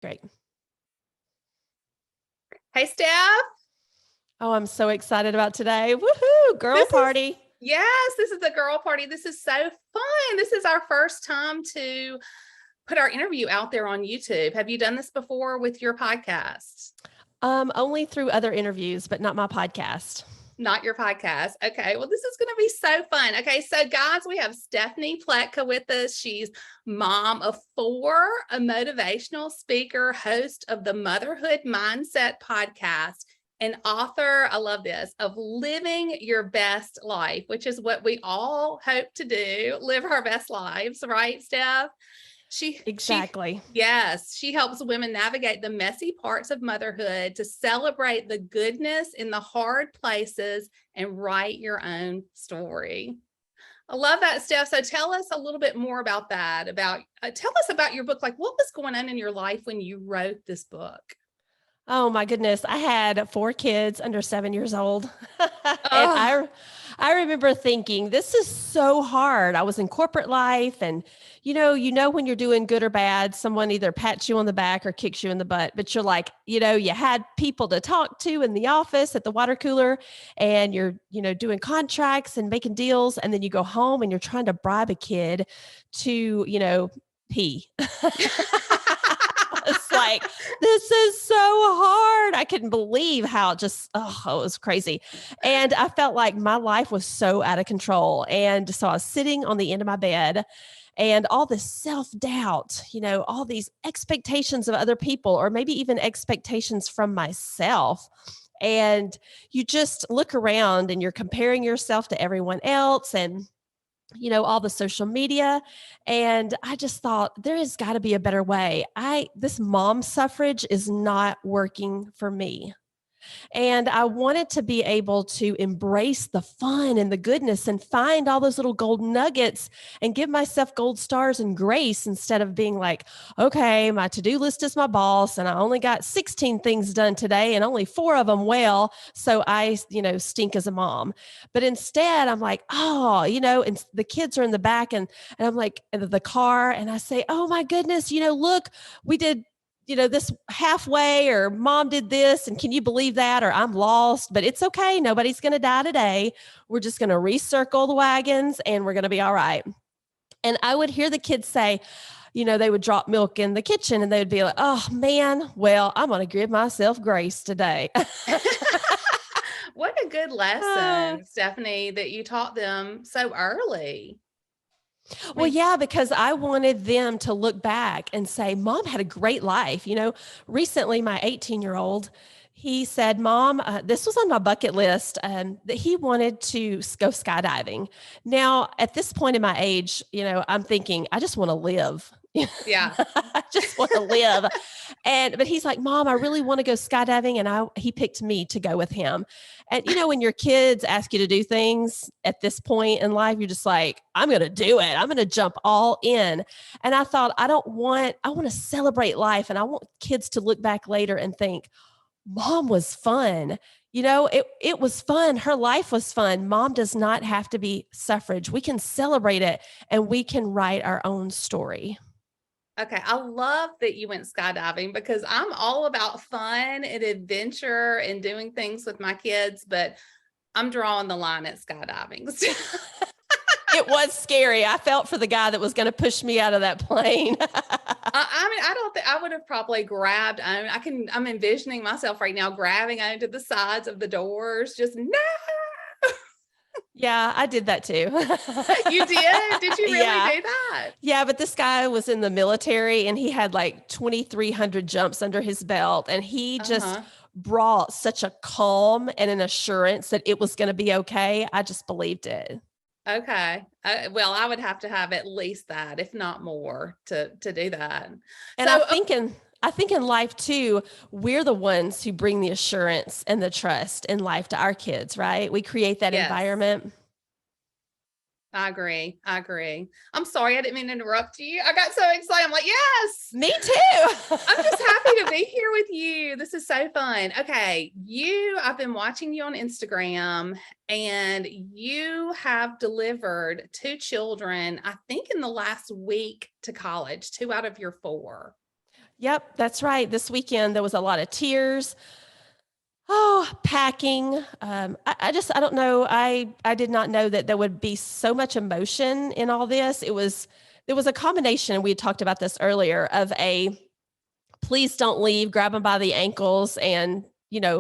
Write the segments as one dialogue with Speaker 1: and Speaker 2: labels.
Speaker 1: Great.
Speaker 2: Hey, Steph.
Speaker 1: Oh, I'm so excited about today. Woohoo! Girl party.
Speaker 2: Yes, this is the girl party. This is so fun. This is our first time to put our interview out there on YouTube. Have you done this before with your podcast?
Speaker 1: Only through other interviews, but not my podcast.
Speaker 2: Not your podcast. Okay. Well, this is going to be so fun. Okay. So guys, we have Stephanie Pletka with us. She's mom of 4, a motivational speaker, host of the Motherhood Mindset podcast, and author, I love this, of Living Your Best Life, which is what we all hope to do, live our best lives, right, Steph?
Speaker 1: Exactly.
Speaker 2: Yes, she helps women navigate the messy parts of motherhood, to celebrate the goodness in the hard places and write your own story. I love that, Steph. So tell us a little bit more about that. Tell us about your book. Like, what was going on in your life when you wrote this book?
Speaker 1: Oh my goodness. I had 4 kids under 7 years old. And
Speaker 2: Oh,
Speaker 1: I remember thinking, this is so hard. I was in corporate life, and when you're doing good or bad, someone either pats you on the back or kicks you in the butt, but you're like, you had people to talk to in the office at the water cooler, and you're, doing contracts and making deals. And then you go home and you're trying to bribe a kid to, pee. It's like, this is so hard. I couldn't believe how it was crazy. And I felt like my life was so out of control. And so I was sitting on the end of my bed, and all this self-doubt, all these expectations of other people, or maybe even expectations from myself. And you just look around and you're comparing yourself to everyone else, and all the social media. And I just thought, there has got to be a better way. This mom suffrage is not working for me. And I wanted to be able to embrace the fun and the goodness and find all those little gold nuggets and give myself gold stars and grace, instead of being like, okay, my to-do list is my boss and I only got 16 things done today and only 4 of them well. So I, stink as a mom. But instead I'm like, and the kids are in the back, and I'm like in the car, and I say, oh my goodness, look, we did this halfway, or mom did this, and can you believe that? Or I'm lost, but it's okay. Nobody's going to die today. We're just going to recircle the wagons and we're going to be all right. And I would hear the kids say, they would drop milk in the kitchen and they would be like, oh man, well, I'm going to give myself grace today.
Speaker 2: what a good lesson, Stephanie, that you taught them so early.
Speaker 1: Well, yeah, because I wanted them to look back and say, Mom had a great life. Recently, my 18-year-old, he said, Mom, this was on my bucket list, that he wanted to go skydiving. Now, at this point in my age, I'm thinking, I just want to live.
Speaker 2: Yeah.
Speaker 1: I just want to live. But he's like, Mom, I really want to go skydiving. And he picked me to go with him. And when your kids ask you to do things at this point in life, you're just like, I'm going to do it. I'm going to jump all in. And I thought, I want to celebrate life. And I want kids to look back later and think, Mom was fun. It was fun. Her life was fun. Mom does not have to be suffrage. We can celebrate it, and we can write our own story.
Speaker 2: Okay, I love that you went skydiving, because I'm all about fun and adventure and doing things with my kids, but I'm drawing the line at skydiving.
Speaker 1: It was scary. I felt for the guy that was going to push me out of that plane.
Speaker 2: I don't think I would have probably grabbed. I'm envisioning myself right now grabbing onto the sides of the doors, just no.
Speaker 1: Yeah, I did that too.
Speaker 2: You did? Did you really
Speaker 1: Yeah.
Speaker 2: do that?
Speaker 1: Yeah, but this guy was in the military, and he had like 2,300 jumps under his belt, and he just brought such a calm and an assurance that it was going to be okay. I just believed it.
Speaker 2: Okay. Well, I would have to have at least that, if not more, to do that.
Speaker 1: And I think in life too, we're the ones who bring the assurance and the trust in life to our kids, right? We create that environment.
Speaker 2: I agree. I'm sorry, I didn't mean to interrupt you. I got so excited. I'm like, yes.
Speaker 1: Me too.
Speaker 2: I'm just happy to be here with you. This is so fun. Okay. I've been watching you on Instagram, and you have delivered 2 children, I think in the last week, to college, 2 out of your 4.
Speaker 1: Yep, that's right. This weekend, there was a lot of tears. Oh, packing. I don't know. I did not know that there would be so much emotion in all this. There was a combination. We had talked about this earlier of a please don't leave, grab them by the ankles and,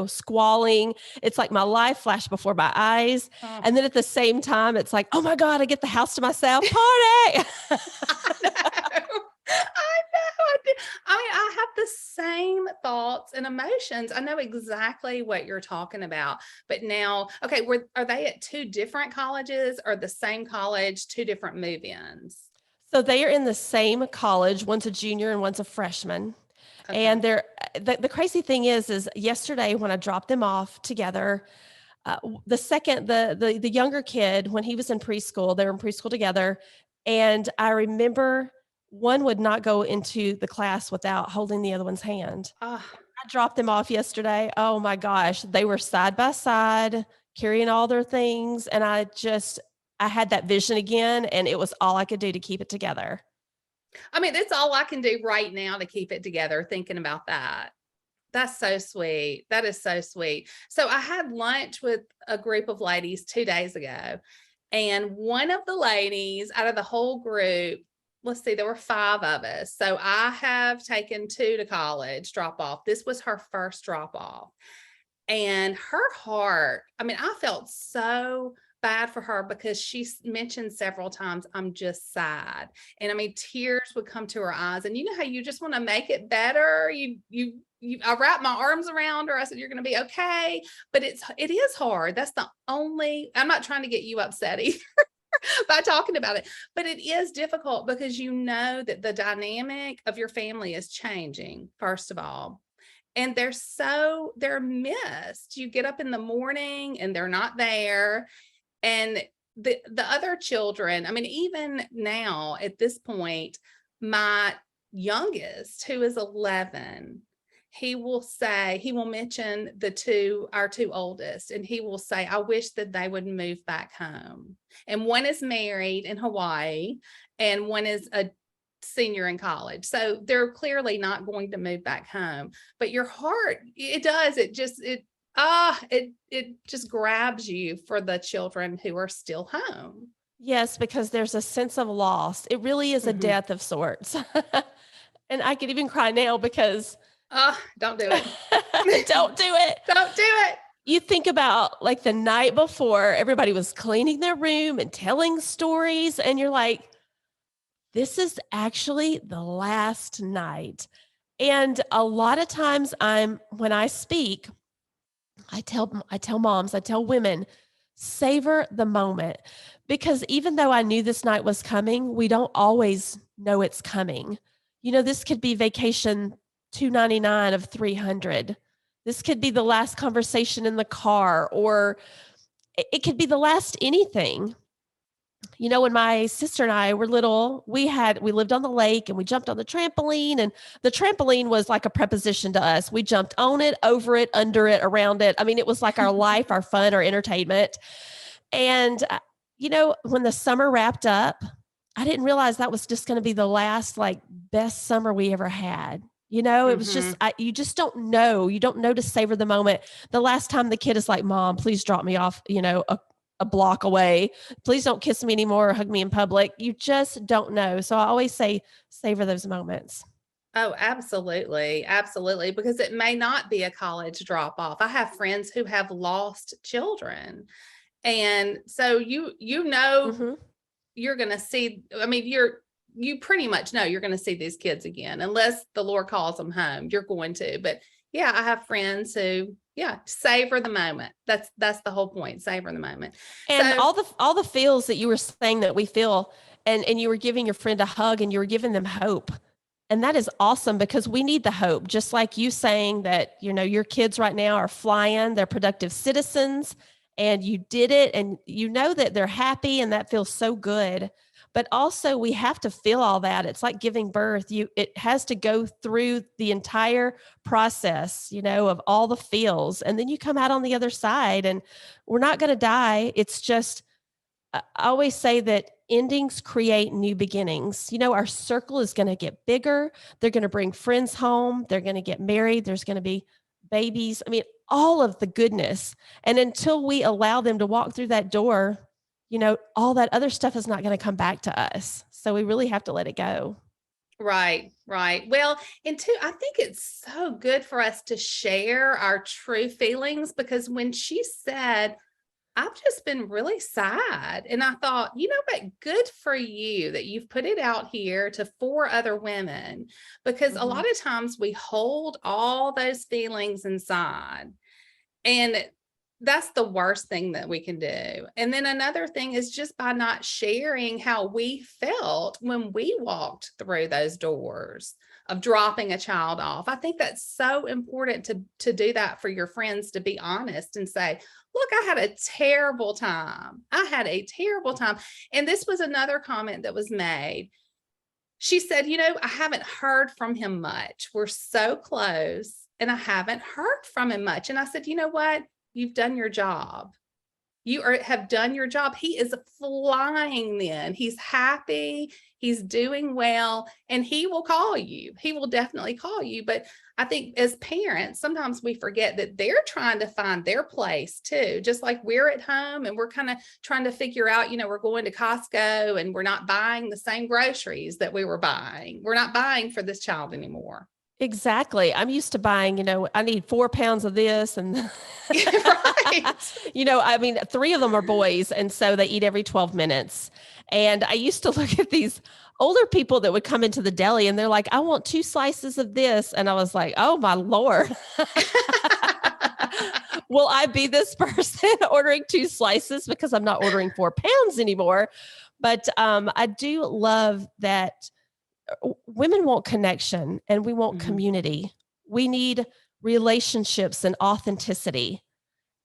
Speaker 1: squalling. It's like my life flashed before my eyes.
Speaker 2: Oh,
Speaker 1: And then at the same time, it's like, oh my God, I get the house to myself, party.
Speaker 2: I know. I know. I have the same thoughts and emotions. I know exactly what you're talking about. But now, okay, are they at two different colleges or the same college, two different move-ins?
Speaker 1: So they are in the same college. One's a junior and one's a freshman.
Speaker 2: Okay.
Speaker 1: And the crazy thing is yesterday when I dropped them off together, the younger kid, when he was in preschool, they were in preschool together. And I remember one would not go into the class without holding the other one's hand.
Speaker 2: Oh,
Speaker 1: I dropped them off yesterday. Oh my gosh. They were side by side carrying all their things. And I had that vision again, and it was all I could do to keep it together.
Speaker 2: that's all I can do right now to keep it together, thinking about that. That's so sweet. That is so sweet. So I had lunch with a group of ladies 2 days ago, and one of the ladies out of the whole group, let's see, there were 5 of us. So I have taken 2 to college drop off. This was her first drop off. And her heart, I felt so bad for her because she mentioned several times, I'm just sad. And tears would come to her eyes. And you know how you just want to make it better? I wrapped my arms around her. I said, you're going to be okay. But it is hard. That's I'm not trying to get you upset either by talking about it, but it is difficult because you know that the dynamic of your family is changing, first of all. And they're missed. You get up in the morning and they're not there. And the other children, even now at this point, my youngest, who is 11, he will mention our 2 oldest, and he will say, I wish that they would move back home. And one is married in Hawaii and one is a senior in college. So they're clearly not going to move back home, but your heart, it just grabs you for the children who are still home.
Speaker 1: Yes, because there's a sense of loss. It really is a death of sorts. And I could even cry now because
Speaker 2: don't do it.
Speaker 1: don't do it.
Speaker 2: Don't do it.
Speaker 1: You think about like the night before, everybody was cleaning their room and telling stories, and you're like, this is actually the last night. And a lot of times when I speak, I tell moms, I tell women, savor the moment, because even though I knew this night was coming, we don't always know it's coming. This could be vacation 299 of 300. This could be the last conversation in the car, or it could be the last anything. When my sister and I were little, we lived on the lake and we jumped on the trampoline, and the trampoline was like a preposition to us. We jumped on it, over it, under it, around it. It was like our life, our fun, our entertainment. And, when the summer wrapped up, I didn't realize that was just going to be the last, best summer we ever had. It was just, you just don't know. You don't know to savor the moment. The last time the kid is like, Mom, please drop me off, a block away. Please don't kiss me anymore or hug me in public. You just don't know. So I always say, savor those moments.
Speaker 2: Oh, absolutely. Absolutely. Because it may not be a college drop off. I have friends who have lost children. And so you're going to see, you pretty much know you're going to see these kids again, unless the Lord calls them home, you're going to. But yeah, I have friends who, savor the moment. That's the whole point. Savor the moment.
Speaker 1: And all the feels that you were saying that we feel, and you were giving your friend a hug and you were giving them hope. And that is awesome, because we need the hope, just like you saying that, your kids right now are flying, they're productive citizens, and you did it, and that they're happy, and that feels so good. But also we have to feel all that. It's like giving birth. It has to go through the entire process, of all the feels. And then you come out on the other side, and we're not going to die. It's just I always say that endings create new beginnings. Our circle is going to get bigger. They're going to bring friends home. They're going to get married. There's going to be babies. I mean, all of the goodness. And until we allow them to walk through that door, all that other stuff is not going to come back to us. So we really have to let it go.
Speaker 2: Right, right. Well, and two, I think it's so good for us to share our true feelings, because when she said, I've just been really sad. And I thought, you know what? Good for you that you've put it out here to 4 other women, because a lot of times we hold all those feelings inside, and that's the worst thing that we can do. And then another thing is just by not sharing how we felt when we walked through those doors of dropping a child off. I think that's so important to do that for your friends, to be honest and say, look, I had a terrible time. I had a terrible time. And this was another comment that was made. She said, I haven't heard from him much. We're so close and I haven't heard from him much. And I said, you know what? You've done your job. You have done your job. He is flying then. He's happy. He's doing well, and he will call you. He will definitely call you. But I think as parents, sometimes we forget that they're trying to find their place too. Just like we're at home and we're kind of trying to figure out, we're going to Costco and we're not buying the same groceries that we were buying. We're not buying for this child anymore.
Speaker 1: Exactly. I'm used to buying, I need 4 pounds of this and
Speaker 2: right.
Speaker 1: 3 of them are boys. And so they eat every 12 minutes. And I used to look at these older people that would come into the deli and they're like, I want 2 slices of this. And I was like, oh my Lord. Will I be this person ordering 2 slices because I'm not ordering 4 pounds anymore? But I do love that women want connection and we want community. We need relationships and authenticity.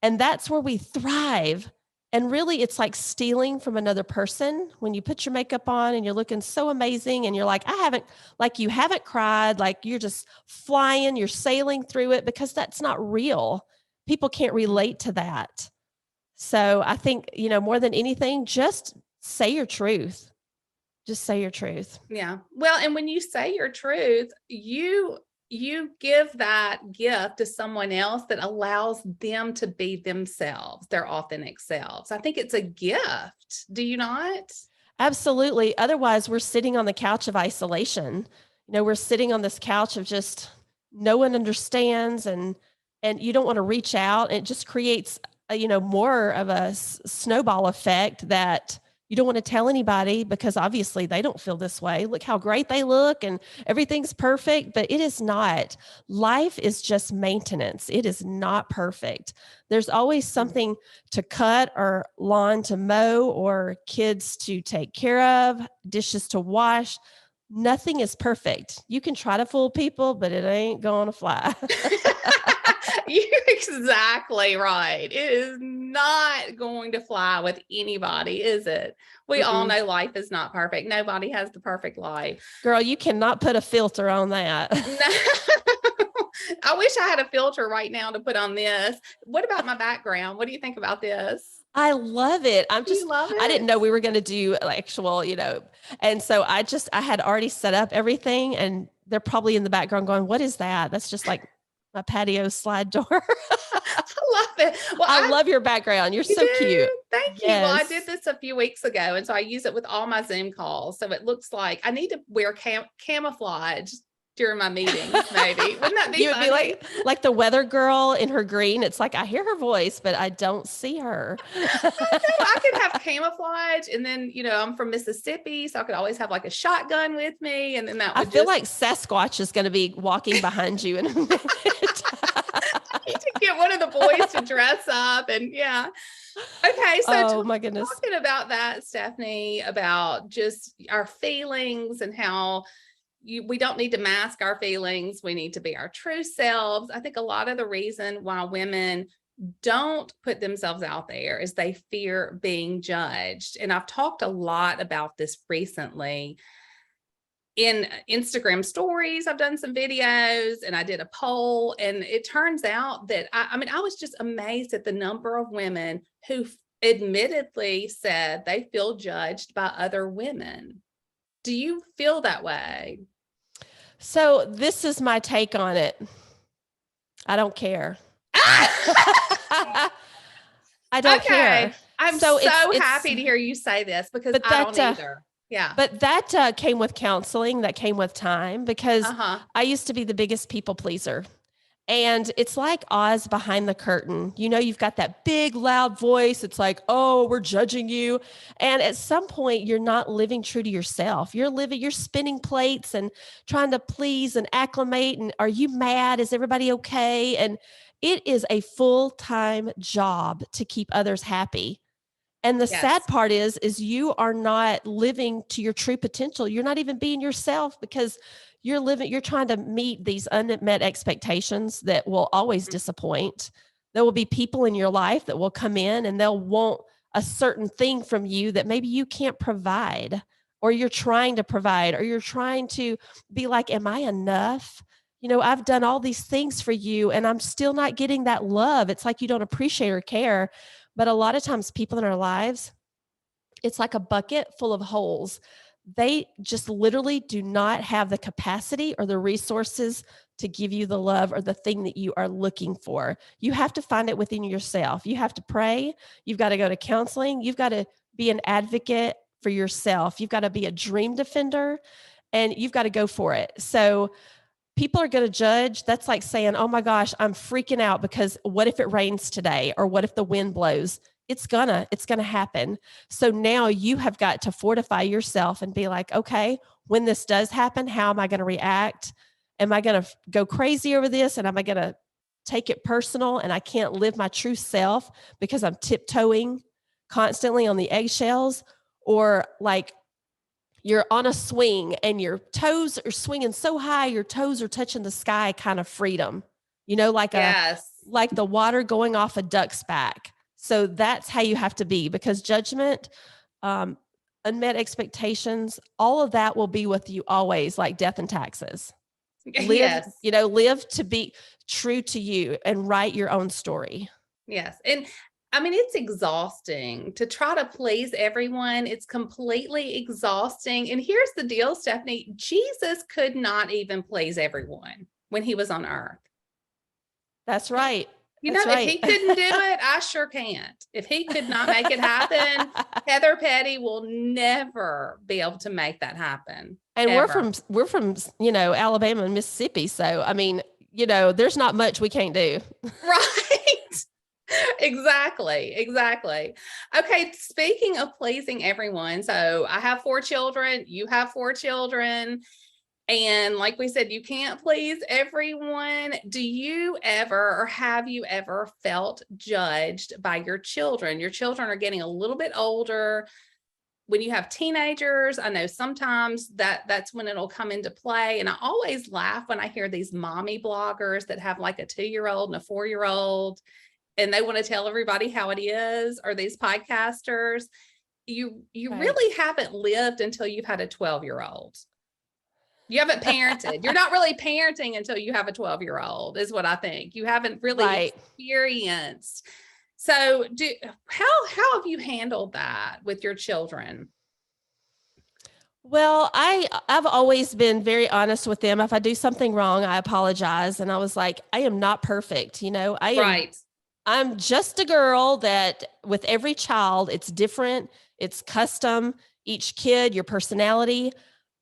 Speaker 1: And that's where we thrive. And really, it's like stealing from another person when you put your makeup on and you're looking so amazing and you're like, you haven't cried, like you're just flying, you're sailing through it, because that's not real. People can't relate to that. So I think, more than anything, just say your truth. Just say your truth.
Speaker 2: Yeah. Well, and when you say your truth, you give that gift to someone else that allows them to be themselves, their authentic selves. I think it's a gift. Do you not?
Speaker 1: Absolutely. Otherwise, we're sitting on the couch of isolation. We're sitting on this couch of just no one understands, and you don't want to reach out. It just creates, more of a snowball effect that you don't want to tell anybody, because obviously they don't feel this way. Look how great they look and everything's perfect, but it is not. Life is just maintenance. It is not perfect. There's always something to cut or lawn to mow or kids to take care of, dishes to wash. Nothing is perfect. You can try to fool people, but it ain't going to fly.
Speaker 2: You're exactly right. It is not going to fly with anybody, is it? We all know life is not perfect. Nobody has the perfect life.
Speaker 1: Girl, you cannot put a filter on that.
Speaker 2: No. I wish I had a filter right now to put on this. What about my background? What do you think about this?
Speaker 1: I love it.
Speaker 2: I
Speaker 1: didn't know we were going to do actual, and so I had already set up everything, and they're probably in the background going, what is that? That's just like my patio slide door.
Speaker 2: I love it. Well,
Speaker 1: I love your background. You're so cute.
Speaker 2: Thank you. Yes. Well, I did this a few weeks ago, and so I use it with all my Zoom calls. So it looks like I need to wear camouflage during my meetings, maybe. Wouldn't that be funny?
Speaker 1: You would be like the weather girl in her green. It's like, I hear her voice, but I don't see her.
Speaker 2: I could have camouflage, and then, I'm from Mississippi, so I could always have like a shotgun with me. And then I
Speaker 1: feel like Sasquatch is going to be walking behind you in a minute.
Speaker 2: You need to get one of the boys to dress up, and yeah. Okay. So
Speaker 1: my goodness.
Speaker 2: Talking about that, Stephanie, about just our feelings and how we don't need to mask our feelings. We need to be our true selves. I think a lot of the reason why women don't put themselves out there is they fear being judged. And I've talked a lot about this recently in Instagram stories. I've done some videos and I did a poll, and it turns out that I was just amazed at the number of women who admittedly said they feel judged by other women. Do you feel that way?
Speaker 1: So this is my take on it. I don't care. I don't care.
Speaker 2: I'm
Speaker 1: So
Speaker 2: so happy to hear you say this because I don't either. Yeah.
Speaker 1: But that came with counseling. That came with time because I used to be the biggest people pleaser. And it's like Oz behind the curtain. You know, you've got that big, loud voice. It's like, oh, we're judging you. And at some point, you're not living true to yourself. You're spinning plates and trying to please and acclimate. And are you mad? Is everybody okay? And it is a full-time job to keep others happy. And the sad part is you are not living to your true potential. You're not even being yourself because you're trying to meet these unmet expectations that will always disappoint. There will be people in your life that will come in and they'll want a certain thing from you that maybe you can't provide, or you're trying to provide, or you're trying to be like, am I enough? You know, I've done all these things for you and I'm still not getting that love. It's like you don't appreciate or care. But a lot of times people in our lives, it's like a bucket full of holes. They just literally do not have the capacity or the resources to give you the love or the thing that you are looking for. You have to find it within yourself. You have to pray. You've got to go to counseling. You've got to be an advocate for yourself. You've got to be a dream defender and you've got to go for it. So people are going to judge. That's like saying, oh my gosh, I'm freaking out because what if it rains today? Or what if the wind blows? It's gonna happen. So now you have got to fortify yourself and be like, okay, when this does happen, how am I going to react? Am I going to go crazy over this? And am I going to take it personal? And I can't live my true self because I'm tiptoeing constantly on the eggshells? Or like you're on a swing and your toes are swinging so high, your toes are touching the sky kind of freedom, you know, like like the water going off a duck's back. So that's how you have to be, because judgment, unmet expectations, all of that will be with you always, like death and taxes. Live to be true to you and write your own story.
Speaker 2: Yes. And I mean, it's exhausting to try to please everyone. It's completely exhausting. And here's the deal, Stephanie, Jesus could not even please everyone when he was on earth.
Speaker 1: That's right.
Speaker 2: If he couldn't do it, I sure can't. If he could not make it happen, Heather Petty will never be able to make that happen.
Speaker 1: And ever. we're from, Alabama and Mississippi. So, I mean, there's not much we can't do.
Speaker 2: Right. Exactly. Okay. Speaking of pleasing everyone. So I have 4 children. You have 4 children. And like we said, you can't please everyone. Do you ever, or have you ever felt judged by your children? Your children are getting a little bit older. When you have teenagers, I know sometimes that's when it'll come into play. And I always laugh when I hear these mommy bloggers that have like a 2-year-old and a 4-year-old, and they want to tell everybody how it is, or these podcasters. You really haven't lived until you've had a 12-year-old. You haven't parented. You're not really parenting until you have a 12-year-old is what I think. You haven't really experienced. So how have you handled that with your children?
Speaker 1: Well, I've always been very honest with them. If I do something wrong, I apologize. And I was like, I am not perfect. I'm just a girl that with every child, it's different. It's custom. Each kid, your personality.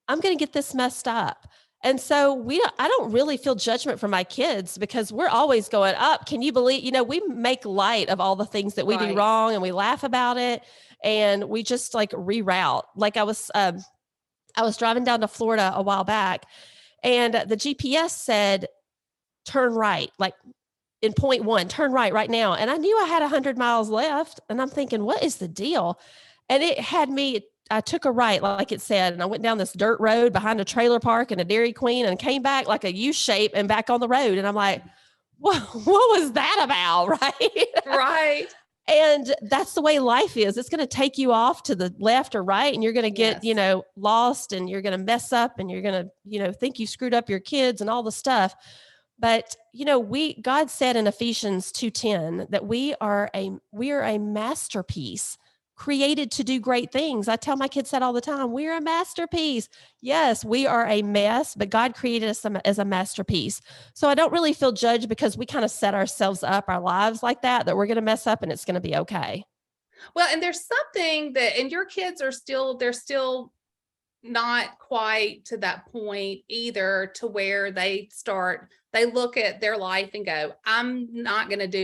Speaker 1: I'm going to get this messed up. And so I don't really feel judgment from my kids because we're always going up. Can you believe, we make light of all the things that we do wrong and we laugh about it and we just like reroute. Like I was driving down to Florida a while back and the GPS said, turn right, like in point 1, turn right now. And I knew I had 100 miles left and I'm thinking, what is the deal? And it had me, I took a right, like it said, and I went down this dirt road behind a trailer park and a Dairy Queen and came back like a U shape and back on the road. And I'm like, what was that about? Right.
Speaker 2: Right.
Speaker 1: And that's the way life is. It's going to take you off to the left or right. And you're going to get, lost and you're going to mess up and you're going to, think you screwed up your kids and all the stuff. But, God said in Ephesians 2:10 that we are a masterpiece created to do great things. I tell my kids that all the time. We're a masterpiece. Yes, we are a mess, but God created us as a masterpiece. So I don't really feel judged because we kind of set ourselves up, our lives like that we're going to mess up and it's going to be okay.
Speaker 2: Well, and there's something that, and your kids they're still not quite to that point either, to where they look at their life and go, I'm not going to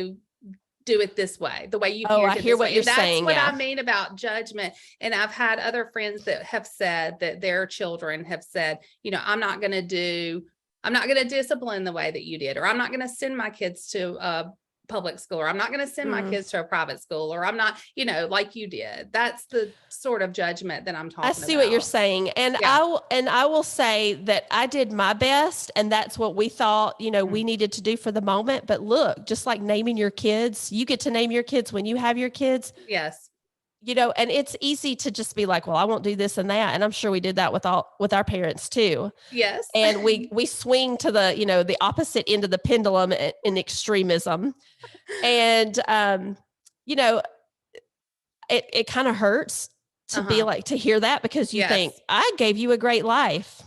Speaker 2: do it this way, the way you
Speaker 1: Oh, I
Speaker 2: parented
Speaker 1: hear
Speaker 2: this
Speaker 1: what
Speaker 2: way.
Speaker 1: you're
Speaker 2: And that's
Speaker 1: saying.
Speaker 2: what
Speaker 1: Yeah.
Speaker 2: I mean about judgment. And I've had other friends that have said that their children have said, I'm not going to discipline the way that you did, or I'm not going to send my kids to public school, or I'm not going to send my kids to a private school, or I'm not, like you did. That's the sort of judgment that I'm talking about.
Speaker 1: I see what you're saying. And
Speaker 2: Yeah.
Speaker 1: I will say that I did my best, and that's what we thought, we needed to do for the moment. But look, just like naming your kids, you get to name your kids when you have your kids.
Speaker 2: Yes.
Speaker 1: And it's easy to just be like, well, I won't do this and that. And I'm sure we did that with our parents too.
Speaker 2: Yes.
Speaker 1: And we swing to the, the opposite end of the pendulum in extremism. And, it kind of hurts to be like, to hear that, because you think, I gave you a great life.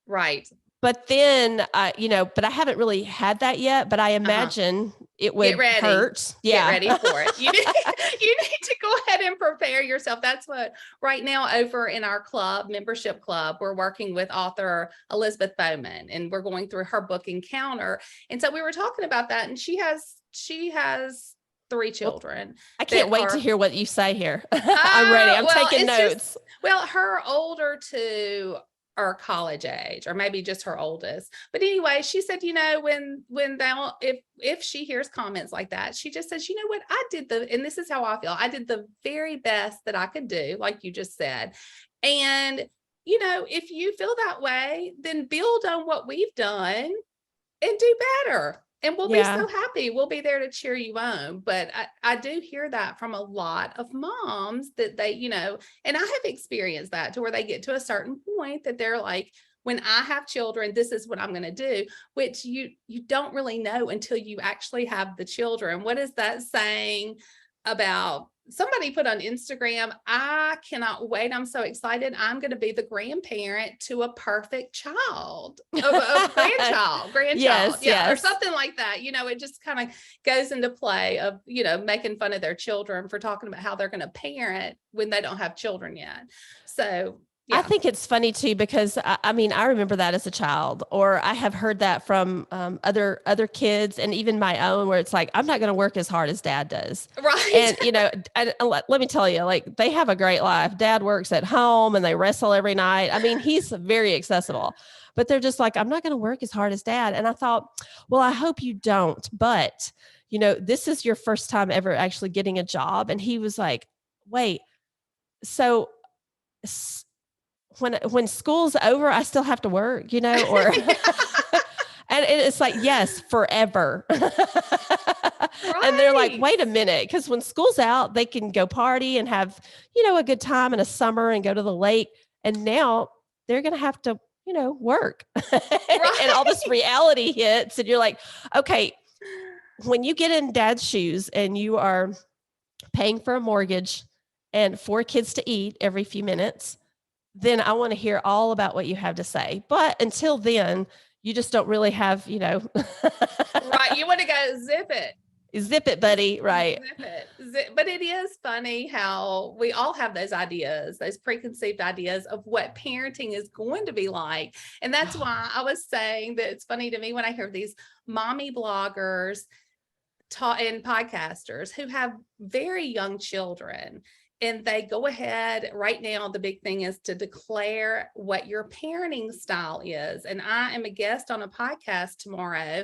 Speaker 2: Right.
Speaker 1: But then, but I haven't really had that yet, but I imagine it would hurt. Yeah.
Speaker 2: Get ready for it. You need to go ahead and prepare yourself. That's what right now over in our membership club, we're working with author Elizabeth Bowman, and we're going through her book Encounter. And so we were talking about that, and she has 3 children.
Speaker 1: I can't wait to hear what you say here. I'm ready. I'm taking notes.
Speaker 2: Her older 2 are college age, or maybe just her oldest. But anyway, she said, if she hears comments like that, she just says, what, and this is how I feel. I did the very best that I could do, like you just said. And, if you feel that way, then build on what we've done and do better. And we'll be so happy. We'll be there to cheer you on. But I do hear that from a lot of moms that they, and I have experienced that, to where they get to a certain point that they're like, when I have children, this is what I'm going to do, which you don't really know until you actually have the children. What is that saying about? Somebody put on Instagram, I cannot wait. I'm so excited. I'm going to be the grandparent to a perfect child, a grandchild,
Speaker 1: yes.
Speaker 2: or something like that. It just kind of goes into play of, making fun of their children for talking about how they're going to parent when they don't have children yet. So yeah.
Speaker 1: I think it's funny too, because I remember that as a child, or I have heard that from other kids, and even my own, where it's like, I'm not going to work as hard as Dad does.
Speaker 2: Right.
Speaker 1: And, let me tell you, like, they have a great life. Dad works at home and they wrestle every night. He's very accessible, but they're just like, I'm not going to work as hard as Dad. And I thought, well, I hope you don't, but this is your first time ever actually getting a job. And he was like, wait, so when school's over, I still have to work, or, and it's like, yes, forever. Right. And they're like, wait a minute. Cause when school's out, they can go party and have, a good time in a summer and go to the lake. And now they're going to have to, work. Right. And all this reality hits, and you're like, okay, when you get in Dad's shoes and you are paying for a mortgage and 4 kids to eat every few minutes, then I want to hear all about what you have to say. But until then, you just don't really have,
Speaker 2: Right. You want to go zip
Speaker 1: it, buddy. Right.
Speaker 2: But it is funny how we all have those ideas, those preconceived ideas of what parenting is going to be like. And that's why I was saying that it's funny to me when I hear these mommy bloggers and podcasters who have very young children. And they go ahead right now. The big thing is to declare what your parenting style is. And I am a guest on a podcast tomorrow.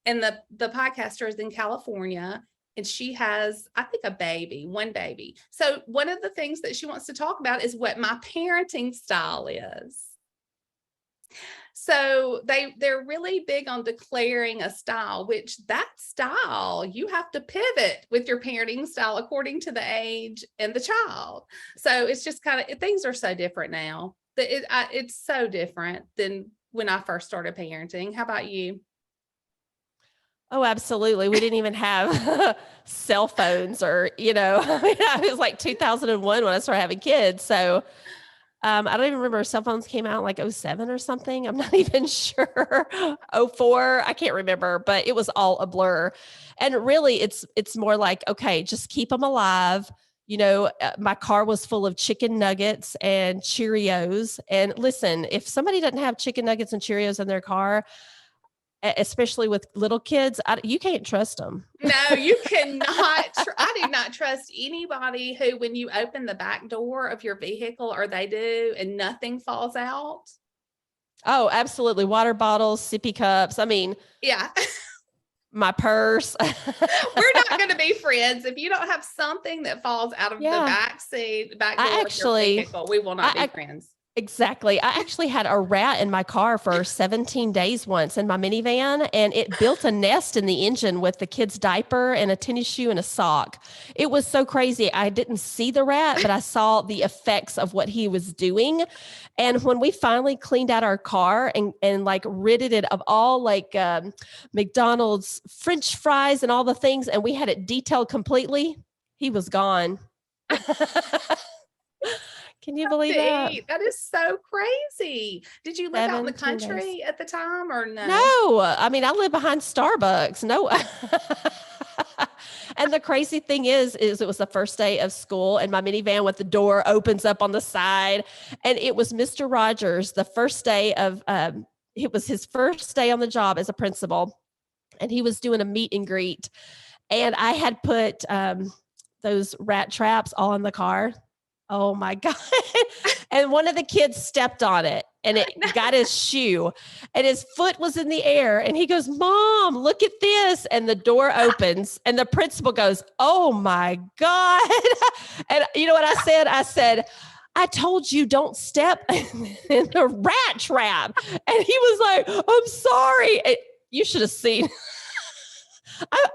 Speaker 2: And the podcaster is in California, and she has, I think, one baby. So one of the things that she wants to talk about is what my parenting style is. So they're really big on declaring a style, which that style, you have to pivot with your parenting style according to the age and the child. So it's just kind of, things are so different now. It's so different than when I first started parenting. How about you?
Speaker 1: Oh, absolutely. We didn't even have cell phones or, it was like 2001 when I started having kids. So I don't even remember cell phones came out in like '07 or something. I'm not even sure. '04. I can't remember, but it was all a blur. And really it's more like, okay, just keep them alive. My car was full of chicken nuggets and Cheerios. And listen, if somebody doesn't have chicken nuggets and Cheerios in their car, especially with little kids, you can't trust them.
Speaker 2: No, you cannot. I do not trust anybody who, when you open the back door of your vehicle, or they do, and nothing falls out.
Speaker 1: Oh, absolutely. Water bottles, sippy cups. I mean,
Speaker 2: yeah.
Speaker 1: My purse.
Speaker 2: We're not going to be friends if you don't have something that falls out of the back door of your vehicle. We will not be friends.
Speaker 1: Exactly. I actually had a rat in my car for 17 days once in my minivan, and it built a nest in the engine with the kid's diaper and a tennis shoe and a sock. It was so crazy. I didn't see the rat, but I saw the effects of what he was doing. And when we finally cleaned out our car and like ridded it of all like McDonald's French fries and all the things, and we had it detailed completely, he was gone. Can you believe that?
Speaker 2: That is so crazy. Did you live out in the country at the time or no?
Speaker 1: No. I mean, I live behind Starbucks. No. And the crazy thing is it was the first day of school, and my minivan with the door opens up on the side. And it was Mr. Rogers, the first day of, it was his first day on the job as a principal, and he was doing a meet and greet. And I had put those rat traps all in the car. Oh my God. And one of the kids stepped on it and it got his shoe, and his foot was in the air, and he goes, "Mom, look at this." And the door opens and the principal goes, "Oh my God." And you know what I said? I said, "I told you don't step in the rat trap." And he was like, "I'm sorry." You should have seen.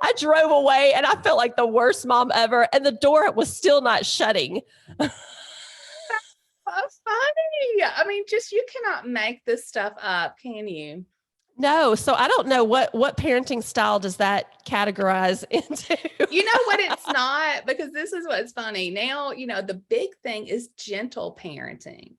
Speaker 1: I drove away and I felt like the worst mom ever. And the door was still not shutting.
Speaker 2: Funny. I mean, you cannot make this stuff up, can you?
Speaker 1: No. So I don't know what parenting style does that categorize into?
Speaker 2: You know what? It's not, because this is what's funny. Now, the big thing is gentle parenting.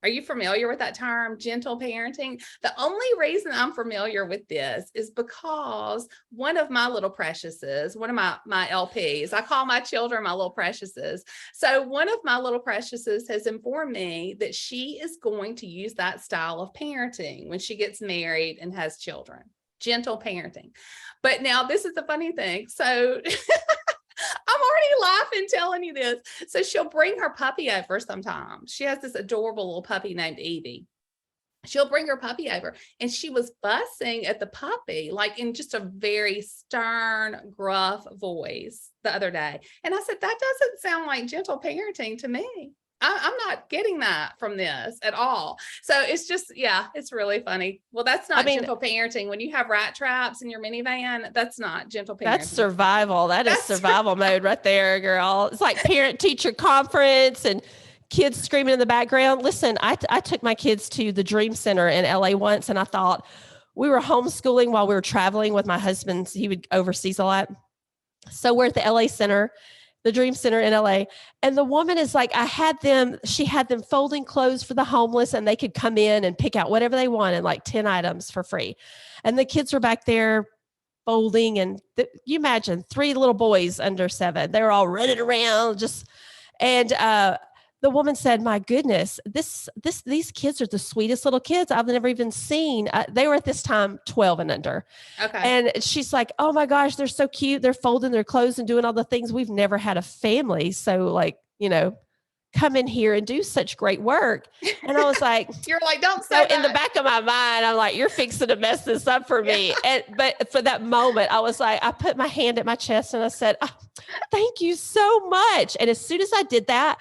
Speaker 2: Are you familiar with that term, gentle parenting? The only reason I'm familiar with this is because one of my little preciouses, one of my LPs, I call my children my little preciouses. So one of my little preciouses has informed me that she is going to use that style of parenting when she gets married and has children, gentle parenting. But now this is the funny thing. So I'm already laughing telling you this. So she'll bring her puppy over sometimes. She has this adorable little puppy named Evie. She'll bring her puppy over, and she was fussing at the puppy, like in just a very stern, gruff voice the other day. And I said, that doesn't sound like gentle parenting to me. I'm not getting that from this at all. So it's just, it's really funny. Well, that's not gentle parenting. When you have rat traps in your minivan, that's not gentle parenting.
Speaker 1: That's survival. That's survival mode right there, girl. It's like parent-teacher conference and kids screaming in the background. Listen, I took my kids to the Dream Center in LA once, and I thought, we were homeschooling while we were traveling with my husband. He would overseas a lot. So we're at the LA Center, the Dream Center in LA. And the woman is like, she had them folding clothes for the homeless, and they could come in and pick out whatever they wanted, like 10 items for free. And the kids were back there folding, and you imagine 3 little boys under 7, they were all running around the woman said, "My goodness, these kids are the sweetest little kids I've never even seen." They were at this time 12 and under.
Speaker 2: Okay.
Speaker 1: And she's like, "Oh my gosh, they're so cute. They're folding their clothes and doing all the things. We've never had a family. So like, come in here and do such great work." And I was like,
Speaker 2: "You're like, don't say that."
Speaker 1: In the back of my mind, I'm like, "You're fixing to mess this up for me." But for that moment, I was like, I put my hand at my chest and I said, "Oh, thank you so much." And as soon as I did that,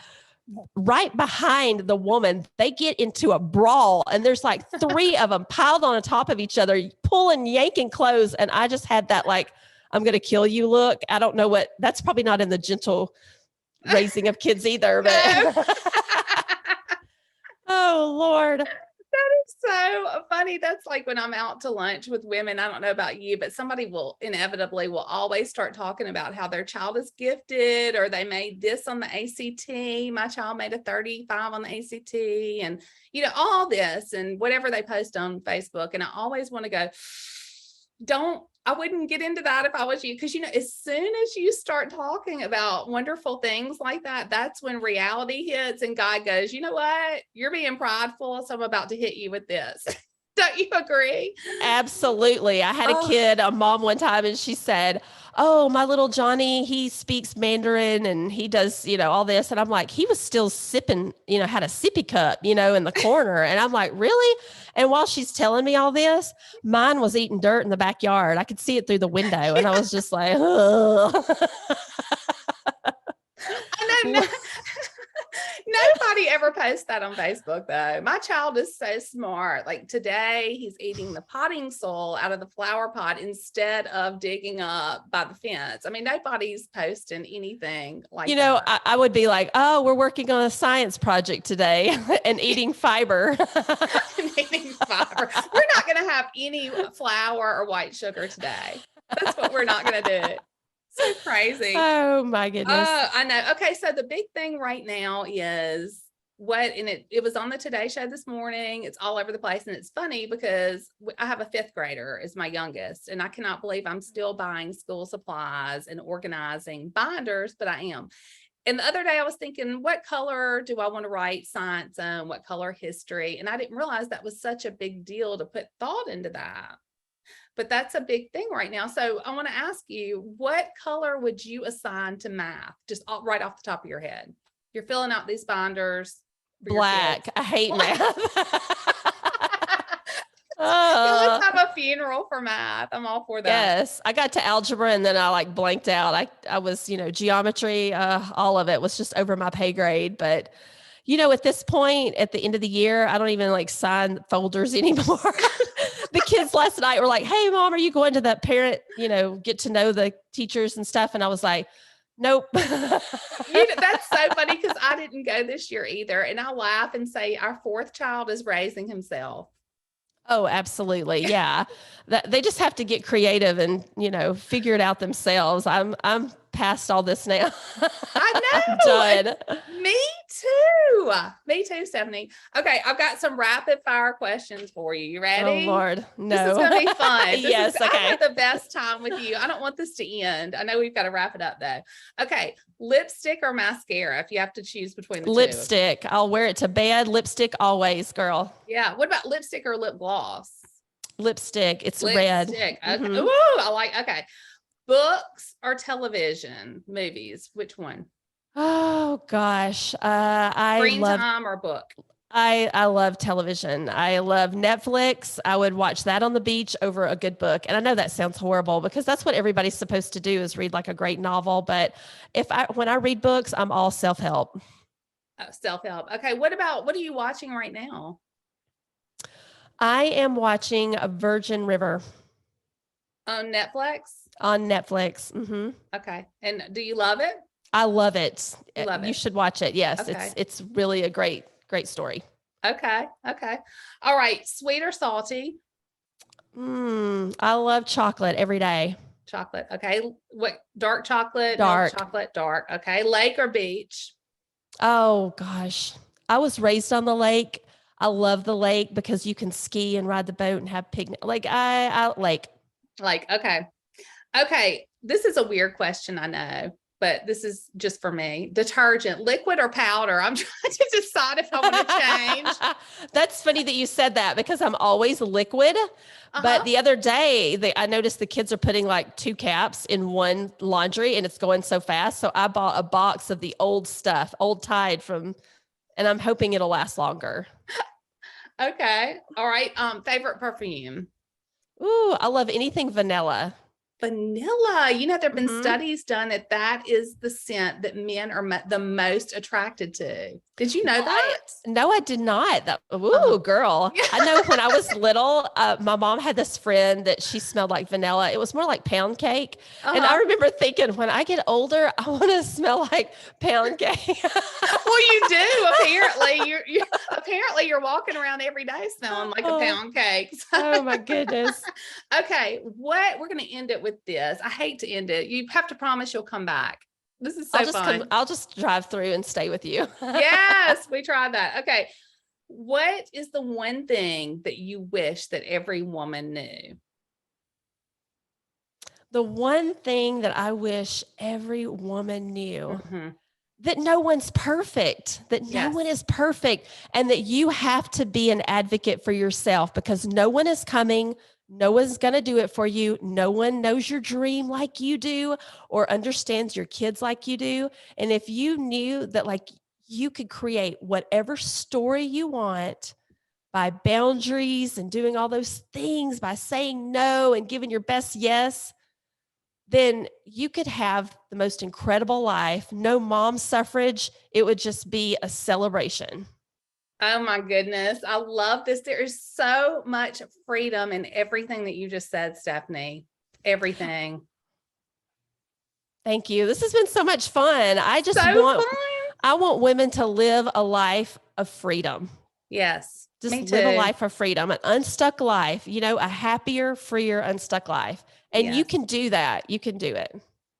Speaker 1: right behind the woman, they get into a brawl, and there's like 3 of them piled on top of each other, pulling, yanking clothes. And I just had that, like, I'm going to kill you look. I don't know that's probably not in the gentle raising of kids either, but oh Lord.
Speaker 2: So funny. That's like when I'm out to lunch with women. I don't know about you, but somebody will always start talking about how their child is gifted or they made this on the ACT. My child made a 35 on the ACT and, all this and whatever they post on Facebook. And I always want to go, I wouldn't get into that if I was you. Because, as soon as you start talking about wonderful things like that, that's when reality hits and God goes, you know what? You're being prideful. So I'm about to hit you with this. Don't you agree?
Speaker 1: Absolutely. I had a mom one time, and she said, oh, my little Johnny, he speaks Mandarin and he does, all this. And I'm like, he was still sipping, had a sippy cup, in the corner. And I'm like, really? And while she's telling me all this, mine was eating dirt in the backyard. I could see it through the window. And I was just like,
Speaker 2: I know. Nobody ever posts that on Facebook though. My child is so smart. Like today he's eating the potting soil out of the flower pot instead of digging up by the fence. I mean, nobody's posting anything like that.
Speaker 1: I would be like, oh, we're working on a science project today and eating fiber.
Speaker 2: Eating fiber. We're not going to have any flour or white sugar today. That's what we're not going to do. So crazy.
Speaker 1: Oh my goodness.
Speaker 2: Oh, I know. Okay. So the big thing right now is it was on the Today Show this morning. It's all over the place. And it's funny because I have a 5th grader as my youngest, and I cannot believe I'm still buying school supplies and organizing binders, but I am. And the other day I was thinking, what color do I want to write science on? What color history? And I didn't realize that was such a big deal to put thought into that. But that's a big thing right now. So I want to ask you, what color would you assign to math? Just right off the top of your head. You're filling out these binders.
Speaker 1: Black. I hate math.
Speaker 2: Let's have a funeral for math. I'm all for that.
Speaker 1: Yes. I got to algebra and then I blanked out. I was, geometry, all of it was just over my pay grade. But, at this point, at the end of the year, I don't even sign folders anymore. The kids last night were like, hey, Mom, are you going to that parent, get to know the teachers and stuff? And I was like, nope.
Speaker 2: That's so funny because I didn't go this year either. And I laugh and say our 4th child is raising himself.
Speaker 1: Oh, absolutely. Yeah. They just have to get creative and, figure it out themselves. I'm past all this now.
Speaker 2: I know.
Speaker 1: I'm done.
Speaker 2: Me too, Stephanie. Okay. I've got some rapid fire questions for you. You ready?
Speaker 1: Oh Lord. No.
Speaker 2: This is going to be fun.
Speaker 1: Yes. Okay.
Speaker 2: I had the best time with you. I don't want this to end. I know we've got to wrap it up though. Okay. Lipstick or mascara if you have to choose between the
Speaker 1: lipstick. Two. I'll wear it to bed. Lipstick always, girl.
Speaker 2: Yeah. What about lipstick or lip gloss?
Speaker 1: Lipstick. It's red.
Speaker 2: Okay. Mm-hmm. Ooh, okay. Books or television, movies? Which one?
Speaker 1: Oh gosh. Screen
Speaker 2: time or book?
Speaker 1: I love television. I love Netflix. I would watch that on the beach over a good book. And I know that sounds horrible because that's what everybody's supposed to do is read like a great novel. But when I read books, I'm all self-help.
Speaker 2: Oh, self-help. Okay. What are you watching right now?
Speaker 1: I am watching a Virgin River.
Speaker 2: On Netflix?
Speaker 1: On Netflix. Mm-hmm.
Speaker 2: Okay. And do you love it?
Speaker 1: I love it.
Speaker 2: You
Speaker 1: should watch it. Yes.
Speaker 2: Okay.
Speaker 1: It's really a great story.
Speaker 2: Okay. All right. Sweet or salty?
Speaker 1: I love chocolate every day.
Speaker 2: Chocolate. Okay. What? Dark chocolate?
Speaker 1: Dark.
Speaker 2: Milk chocolate. Dark. Okay. Lake or beach?
Speaker 1: Oh gosh. I was raised on the lake. I love the lake because you can ski and ride the boat and have picnic. Lake.
Speaker 2: Okay. This is a weird question, I know, but this is just for me. Detergent, liquid or powder? I'm trying to decide if I want to change.
Speaker 1: That's funny that you said that because I'm always liquid. But the other day I noticed the kids are putting like 2 caps in one laundry and it's going so fast. So I bought a box of the old stuff, old Tide and I'm hoping it'll last longer.
Speaker 2: Okay. All right. Favorite perfume?
Speaker 1: Ooh, I love anything vanilla.
Speaker 2: Vanilla. You know, there have been
Speaker 1: Mhm.
Speaker 2: studies done that is the scent that men are the most attracted to. Did you know
Speaker 1: Well,
Speaker 2: that?
Speaker 1: no, I did not.
Speaker 2: Uh,
Speaker 1: Ooh, girl.
Speaker 2: yeah.
Speaker 1: I know when I was little, my mom had this friend that she smelled like vanilla. It was more like pound cake. And I
Speaker 2: Uh-huh.
Speaker 1: remember thinking, when I get older, I want to smell like pound cake.
Speaker 2: Well, you do. Apparently, you're walking around every day smelling like a
Speaker 1: Oh,
Speaker 2: pound cake.
Speaker 1: oh my goodness.
Speaker 2: Okay, what we're going to end it with this. I hate to end it. You have to promise you'll come back. This is so fun.
Speaker 1: I'll just drive through and stay with you.
Speaker 2: Yes, we tried that. Okay. What is the one thing that you wish that every woman knew?
Speaker 1: The one thing that I wish every woman knew,
Speaker 2: Mm-hmm.
Speaker 1: that no one's perfect, that no one
Speaker 2: Yes.
Speaker 1: is perfect, and that you have to be an advocate for yourself, because no one is coming. No one's going to do it for you. No one knows your dream like you do or understands your kids like you do. And if you knew that, like, you could create whatever story you want by boundaries and doing all those things, by saying no and giving your best yes, then you could have the most incredible life. No mom suffrage. It would just be a celebration.
Speaker 2: Oh my goodness. I love this. There is so much freedom in everything that you just said, Stephanie. Everything.
Speaker 1: Thank you. This has been so much fun.
Speaker 2: So fun.
Speaker 1: I want women to live a life of freedom.
Speaker 2: Yes.
Speaker 1: Just
Speaker 2: Me
Speaker 1: live a
Speaker 2: too.
Speaker 1: life of freedom, an unstuck life, a happier, freer, unstuck life. And you
Speaker 2: Yes.
Speaker 1: can do that. You can do it.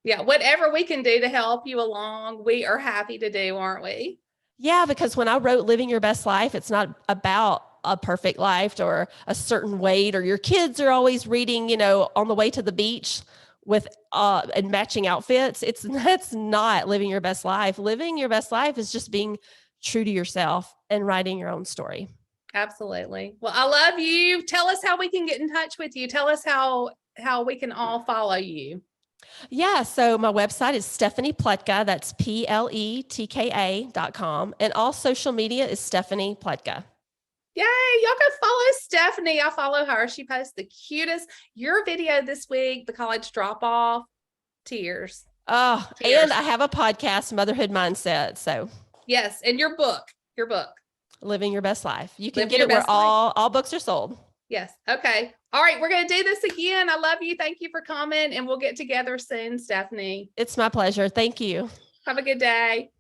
Speaker 2: Yeah. Whatever we can do to help you along, we are happy to do, aren't we?
Speaker 1: Yeah, because when I wrote Living Your Best Life, it's not about a perfect life or a certain weight, or your kids are always reading, on the way to the beach with and matching outfits. That's not living your best life. Living your best life is just being true to yourself and writing your own story.
Speaker 2: Absolutely. Well, I love you. Tell us how we can get in touch with you. Tell us how we can all follow you.
Speaker 1: Yeah. So my website is Stephanie Pletka. That's PLETKA.com. And all social media is Stephanie Pletka.
Speaker 2: Yay, y'all go follow Stephanie. I follow her. She posts the cutest. Your video this week, the college drop off, tears.
Speaker 1: Oh,
Speaker 2: Tears.
Speaker 1: and I have a podcast, Motherhood Mindset. So
Speaker 2: yes, and your book.
Speaker 1: Living Your Best Life. You can
Speaker 2: Living
Speaker 1: get
Speaker 2: Your
Speaker 1: it where
Speaker 2: Best Life.
Speaker 1: all books are sold.
Speaker 2: Yes. Okay. All right. We're going to do this again. I love you. Thank you for coming, and we'll get together soon, Stephanie.
Speaker 1: It's my pleasure. Thank you.
Speaker 2: Have a good day.